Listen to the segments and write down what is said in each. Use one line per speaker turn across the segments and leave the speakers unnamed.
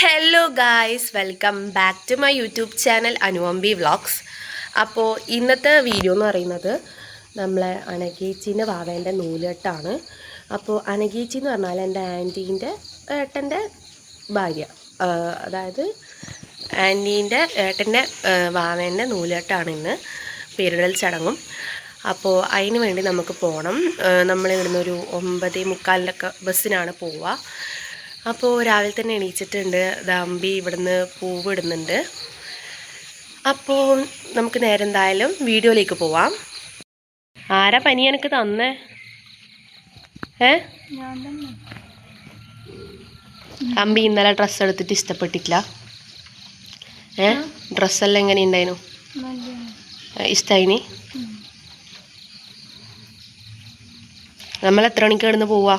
Hello guys, welcome back to my YouTube channel Anuvampi vlogs. അപ്പോൾ ഇന്നത്തെ video എന്ന് പറയുന്നത് നമ്മളെ അനഘേച്ചീൻ്റെ വാവേൻ്റെ നൂലെട്ടാണ്. അപ്പോൾ അനഘേച്ചി എന്ന് പറഞ്ഞാൽ എൻ്റെ ആൻറ്റീൻ്റെ ഏട്ടൻ്റെ ഭാര്യ, അതായത് ആൻറ്റീൻ്റെ ഏട്ടൻ്റെ വാവേൻ്റെ നൂലെട്ടാണ് ഇന്ന്, പേരിടൽ ചടങ്ങും. അപ്പോൾ അതിന് വേണ്ടി നമുക്ക് പോകണം. നമ്മളിവിടുന്ന് ഒരു 9:45 ബസ്സിനാണ് പോവുക. അപ്പോൾ രാവിലെ തന്നെ എണീച്ചിട്ടുണ്ട്. ദാമ്പി ഇവിടുന്ന് പൂവ് ഇടുന്നുണ്ട്. അപ്പോൾ നമുക്ക് നേരെ എന്തായാലും വീഡിയോയിലേക്ക് പോവാം. ആരാ പനി എനിക്ക് തന്നേ? അമ്പി ഇന്നലെ ഡ്രസ്സ് എടുത്തിട്ട് ഇഷ്ടപ്പെട്ടില്ല. ഡ്രസ്സെല്ലാം എങ്ങനെ ഉണ്ടായിരുന്നു? ഇഷ്ടമായിനി? നമ്മൾ എത്ര മണിക്ക് കിടന്ന് പോവാ?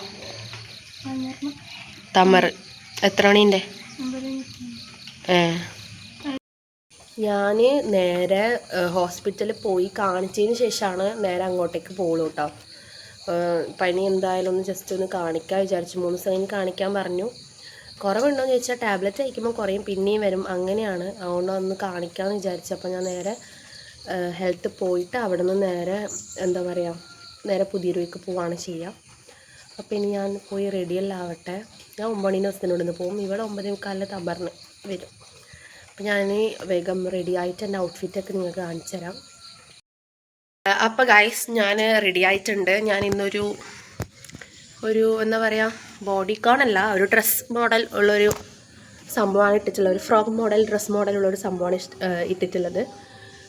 തമർ എത്ര മണീൻ്റെ? ഞാൻ നേരെ ഹോസ്പിറ്റലിൽ പോയി കാണിച്ചതിന് ശേഷമാണ് നേരെ അങ്ങോട്ടേക്ക് പോകുള്ളൂ കേട്ടോ. പനി എന്തായാലും ഒന്ന് ജസ്റ്റ് ഒന്ന് കാണിക്കാൻ വിചാരിച്ചു. 3 ദിവസം കഴിഞ്ഞ് കാണിക്കാൻ പറഞ്ഞു. കുറവുണ്ടോ എന്ന് ചോദിച്ചാൽ ടാബ്ലറ്റ് കഴിക്കുമ്പോൾ കുറയും, പിന്നെയും വരും, അങ്ങനെയാണ്. അതുകൊണ്ട് ഒന്ന് കാണിക്കാമെന്ന് വിചാരിച്ചു. അപ്പോൾ ഞാൻ നേരെ ഹെൽത്ത് പോയിട്ട് അവിടെ നിന്ന് നേരെ എന്താ പറയുക, നേരെ പുതിയൊരുക്ക് പോവുകയാണ് ചെയ്യുക. അപ്പോൾ ഇനി ഞാൻ പോയി റെഡിയെല്ലാം ആവട്ടെ. ഞാൻ 9 ദിവസത്തിനോട് നിന്ന് പോകും. ഇവിടെ 9:45 തബറിന് വരും. അപ്പോൾ ഞാൻ വേഗം റെഡി ആയിട്ട് എൻ്റെ ഔട്ട്ഫിറ്റൊക്കെ നിങ്ങൾക്ക് കാണിച്ചു തരാം. അപ്പോൾ ഗൈസ്, ഞാൻ റെഡി ആയിട്ടുണ്ട്. ഞാൻ ഇന്നൊരു എന്താ പറയുക, ബോഡിക്കോൺ അല്ല, ഒരു ഡ്രസ് മോഡൽ ഉള്ളൊരു സംഭവമാണ് ഇട്ടിട്ടുള്ളത്. ഒരു ഫ്രോക്ക് മോഡൽ ഡ്രസ് മോഡൽ ഉള്ളൊരു സംഭവമാണ് ഇട്ടിട്ടുള്ളത്.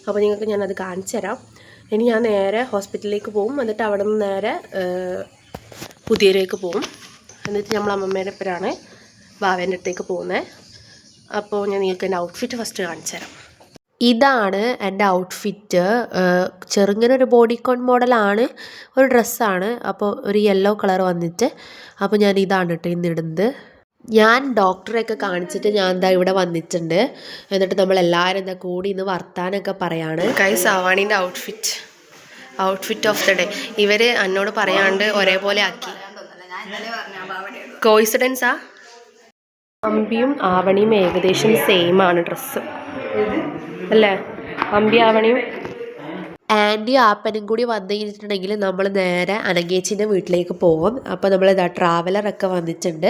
അപ്പോൾ നിങ്ങൾക്ക് ഞാനത് കാണിച്ചു തരാം. ഇനി ഞാൻ നേരെ ഹോസ്പിറ്റലിലേക്ക് പോകും. എന്നിട്ട് അവിടെ നിന്ന് നേരെ പുതിയരേക്ക് പോകും. എന്നിട്ട് നമ്മൾ അമ്മമ്മേൻ്റെ ഒപ്പരാണ് ബാവേൻ്റെ അടുത്തേക്ക് പോകുന്നത്. അപ്പോൾ ഞാൻ നിങ്ങൾക്ക് എൻ്റെ ഔട്ട്ഫിറ്റ് ഫസ്റ്റ് കാണിച്ചു തരാം. ഇതാണ് എൻ്റെ ഔട്ട്ഫിറ്റ്. ചെറുങ്ങനെ ഒരു ബോഡിക്കോൺ മോഡലാണ്, ഒരു ഡ്രസ്സാണ്. അപ്പോൾ ഒരു യെല്ലോ കളർ വന്നിട്ട്, അപ്പോൾ ഞാൻ ഇതാണ് കേട്ടോ ഇന്നിടുന്നത്. ഞാൻ ഡോക്ടറെയൊക്കെ കാണിച്ചിട്ട് ഞാൻ എന്താ ഇവിടെ വന്നിട്ടുണ്ട്. എന്നിട്ട് നമ്മളെല്ലാവരും എന്താ കൂടി ഇന്ന് വർത്താനൊക്കെ പറയാണ്. ഗൈസ്, ആവാണീൻ്റെ ഔട്ട്ഫിറ്റ് ഓഫ് ദ ഡേ. ഇവർ എന്നോട് പറയാണ്ട് ഒരേപോലെ ആക്കി. കോയിൻസിഡൻസാ? അമ്പിയും ആവണിയും ഏകദേശം സെയിം ആണ് ഡ്രസ്സ് അല്ലേ? അമ്പി ആവണിയും ആൻറ്റി ആപ്പനും കൂടി വന്നു കഴിഞ്ഞിട്ടുണ്ടെങ്കിൽ നമ്മൾ നേരെ അനഘേച്ചിൻ്റെ വീട്ടിലേക്ക് പോകും. അപ്പോൾ നമ്മൾ ട്രാവലറൊക്കെ വന്നിട്ടുണ്ട്.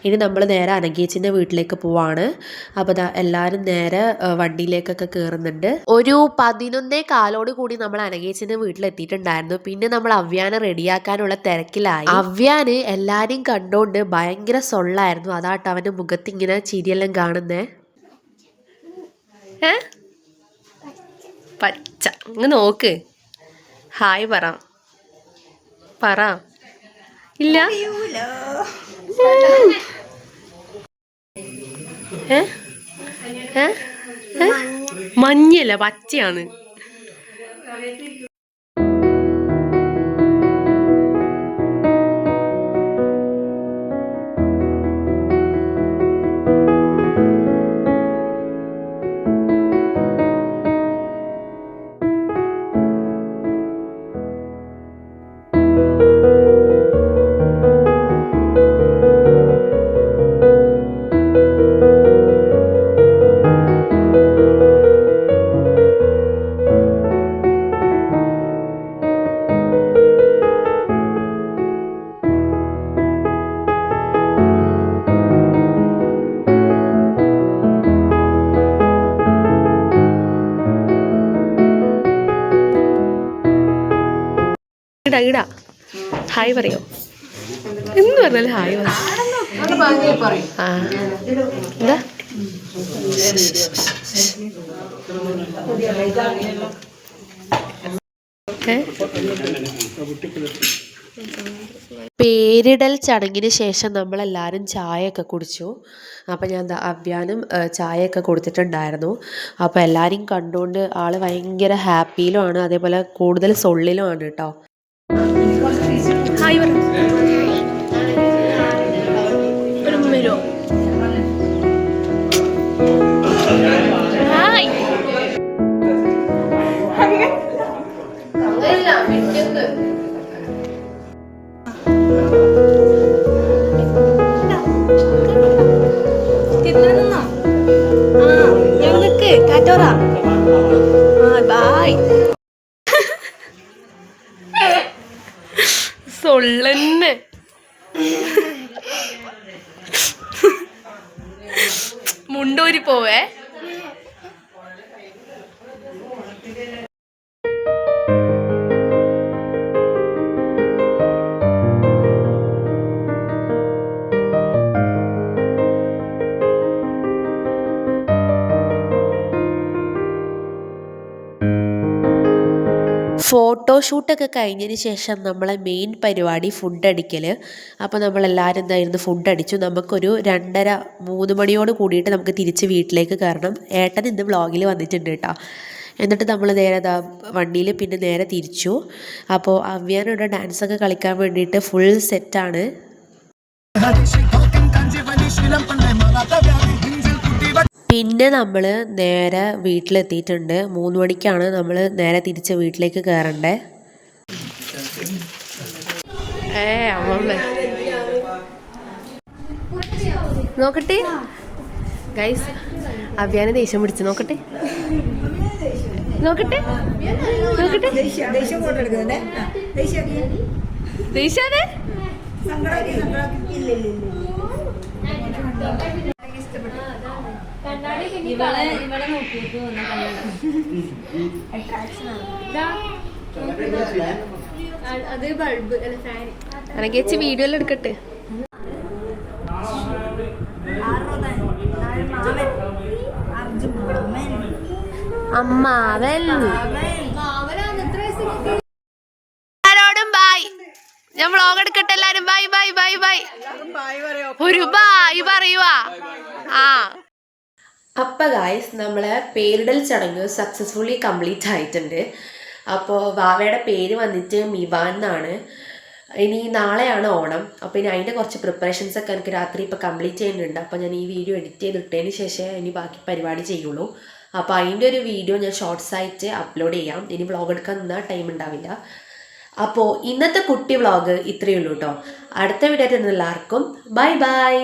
ഇനി നമ്മൾ നേരെ അനഘേച്ചിൻ്റെ വീട്ടിലേക്ക് പോവാണ്. അപ്പോൾ എല്ലാവരും നേരെ വണ്ടിയിലേക്കൊക്കെ കയറുന്നുണ്ട്. ഒരു 11:15 കൂടി നമ്മൾ അനഘേച്ചിൻ്റെ വീട്ടിലെത്തിയിട്ടുണ്ടായിരുന്നു. പിന്നെ നമ്മൾ അവ്യാനെ റെഡിയാക്കാനുള്ള തിരക്കിലായി. അവ്യാന് എല്ലാവരെയും കണ്ടുകൊണ്ട് ഭയങ്കര സൊള്ളായിരുന്നു. അതാട്ടോ അവൻ്റെ മുഖത്തിങ്ങനെ ചിരിയെല്ലാം കാണുന്നേ. പച്ച ഇങ്ങ് നോക്ക്. ഹായ് പറ. ഇല്ല, മഞ്ഞല്ല, പച്ചയാണ്. ഇടാ ഹായ് പറയോ? എന്ന് പറഞ്ഞാൽ ഹായ് പറയും. എന്താ പേരിടൽ ചടങ്ങിന് ശേഷം നമ്മളെല്ലാവരും ചായയൊക്കെ കുടിച്ചു. അപ്പോൾ ഞാൻ അവ്യാനും ചായയൊക്കെ കൊടുത്തിട്ടുണ്ടായിരുന്നു. അപ്പോൾ എല്ലാവരെയും കണ്ടുകൊണ്ട് ആൾ ഭയങ്കര ഹാപ്പിയിലുമാണ്, അതേപോലെ കൂടുതൽ സൊള്ളിലുമാണ് കേട്ടോ. ഹായ് പറ. ഹായ് മുണ്ടൂരി പോവേ. ഫോട്ടോഷൂട്ടൊക്കെ കഴിഞ്ഞതിന് ശേഷം നമ്മളെ മെയിൻ പരിപാടി ഫുഡ് അടിക്കൽ. അപ്പോൾ നമ്മളെല്ലാവരും എന്തായിരുന്നു ഫുഡ് അടിച്ചു. നമുക്കൊരു 2:30-3 മണിയോട് കൂടിയിട്ട് നമുക്ക് തിരിച്ച് വീട്ടിലേക്ക് കയറണം. ഏട്ടൻ ഇന്ന് വ്ളോഗിൽ വന്നിട്ടുണ്ട് കേട്ടോ. എന്നിട്ട് നമ്മൾ നേരെ വണ്ടിയിൽ പിന്നെ നേരെ തിരിച്ചു. അപ്പോൾ അവ്യാനിവിടെ ഡാൻസൊക്കെ കളിക്കാൻ വേണ്ടിയിട്ട് ഫുൾ സെറ്റാണ്. പിന്നെ നമ്മൾ നേരെ വീട്ടിലെത്തിയിട്ടുണ്ട്. 3 മണിക്കാണ് നമ്മൾ നേരെ തിരിച്ച് വീട്ടിലേക്ക് കയറണ്ടേ. നോക്കട്ടെ ഗൈസ്, അവ്യാനെ ദേഷ്യം പിടിച്ചു. നോക്കട്ടെ നോക്കട്ടെ നോക്കട്ടെ ദേഷ്യാതെ അനക്കേച്ച് വീഡിയോ എല്ലാം എടുക്കട്ടെ. അമ്മാവൻ ആരോടും ബൈ. ഞാൻ വ്ളോഗ് എടുക്കട്ടെ എല്ലാരും. Bye bye bye bye. ഒരു ബായ് പറയുവാ. അപ്പം ഗായ്സ്, നമ്മളെ പേരിടൽ ചടങ്ങ് സക്സസ്ഫുള്ളി കംപ്ലീറ്റ് ആയിട്ടുണ്ട്. അപ്പോൾ വാവയുടെ പേര് വന്നിട്ട് മിവാൻ എന്നാണ്. ഇനി നാളെയാണ് ഓണം. അപ്പോൾ ഇനി അതിൻ്റെ കുറച്ച് പ്രിപ്പറേഷൻസൊക്കെ എനിക്ക് രാത്രി ഇപ്പോൾ കംപ്ലീറ്റ് ചെയ്യുന്നുണ്ട്. അപ്പോൾ ഞാൻ ഈ വീഡിയോ എഡിറ്റ് ചെയ്തിട്ടതിന് ശേഷം ഇനി ബാക്കി പരിപാടി ചെയ്യുള്ളൂ. അപ്പോൾ അതിൻ്റെ ഒരു വീഡിയോ ഞാൻ ഷോർട്സ് ആയിട്ട് അപ്ലോഡ് ചെയ്യാം. ഇനി വ്ളോഗ് എടുക്കാൻ നിന്നാൽ ടൈം ഉണ്ടാവില്ല. അപ്പോൾ ഇന്നത്തെ കുട്ടി വ്ളോഗ് ഇത്രയേ ഉള്ളൂ കേട്ടോ. അടുത്ത വീഡിയോ ആയിട്ട് എല്ലാവർക്കും ബൈ ബൈ.